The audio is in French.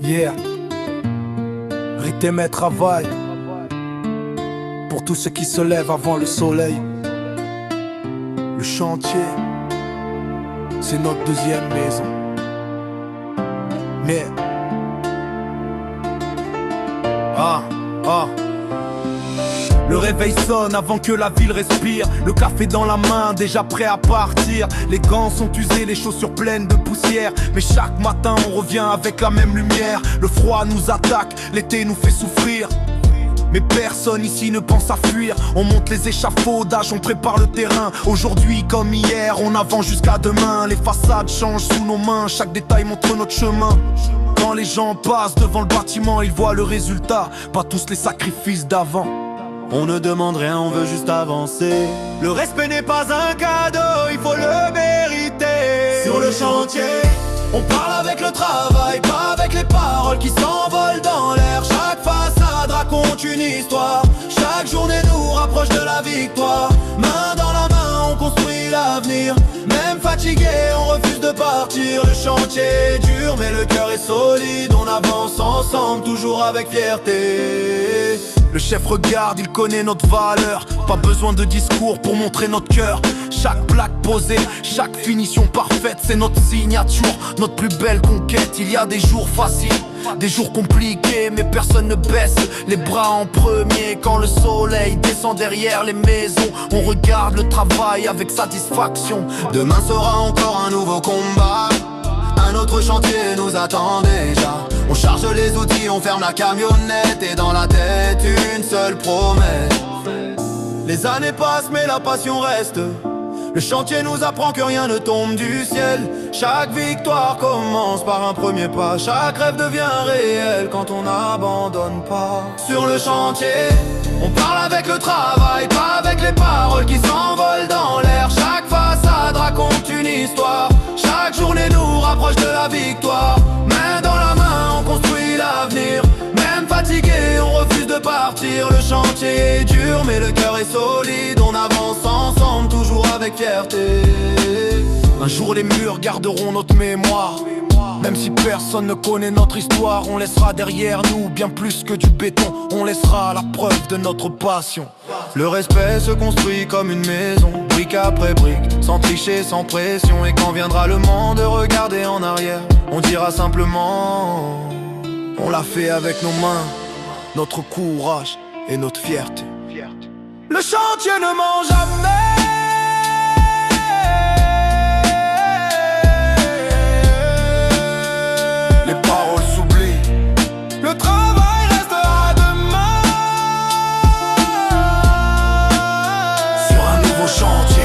Yeah, rythme et travail pour tous ceux qui se lèvent avant le soleil. Le chantier, c'est notre deuxième maison. Mais le réveil sonne avant que la ville respire. Le café dans la main, déjà prêt à partir. Les gants sont usés, les chaussures pleines de poussière. Mais chaque matin on revient avec la même lumière. Le froid nous attaque, l'été nous fait souffrir. Mais personne ici ne pense à fuir. On monte les échafaudages, on prépare le terrain. Aujourd'hui comme hier, on avance jusqu'à demain. Les façades changent sous nos mains, chaque détail montre notre chemin. Quand les gens passent devant le bâtiment, ils voient le résultat, pas tous les sacrifices d'avant. On ne demande rien, on veut juste avancer. Le respect n'est pas un cadeau, il faut le mériter. Sur le chantier, on parle avec le travail, pas avec les paroles qui s'envolent dans l'air. Chaque façade raconte une histoire, chaque journée nous rapproche de la victoire. Main dans la main, on construit l'avenir. Même fatigué, on refuse de partir. Le chantier est dur, mais le cœur est solide. On avance ensemble, toujours avec fierté. Le chef regarde, il connaît notre valeur. Pas besoin de discours pour montrer notre cœur. Chaque plaque posée, chaque finition parfaite, c'est notre signature, notre plus belle conquête. Il y a des jours faciles, des jours compliqués, mais personne ne baisse les bras en premier. Quand le soleil descend derrière les maisons, on regarde le travail avec satisfaction. Demain sera encore un nouveau combat. Un autre chantier nous attend déjà. On charge les outils, on ferme la camionnette. Et dans la tête une seule promesse. Les années passent mais la passion reste. Le chantier nous apprend que rien ne tombe du ciel. Chaque victoire commence par un premier pas. Chaque rêve devient réel quand on n'abandonne pas. Sur le chantier, on parle avec le travail, pas avec les paroles qui s'envolent dans l'air. Chaque façade raconte une histoire, chaque journée nous rapproche de la victoire. Main dans la main, on construit l'avenir. Même fatigué, on refuse de partir. Le chantier est dur, mais le cœur est solide. On avance ensemble, toujours avec fierté. Un jour les murs garderont notre mémoire. Même si personne ne connaît notre histoire, on laissera derrière nous bien plus que du béton. On laissera la preuve de notre passion. Le respect se construit comme une maison, brique après brique, sans tricher, sans pression. Et quand viendra le moment de regarder en arrière, on dira simplement: on l'a fait avec nos mains, notre courage et notre fierté. Le chantier ne ment jamais. Les paroles s'oublient. Le travail restera demain. Sur un nouveau chantier.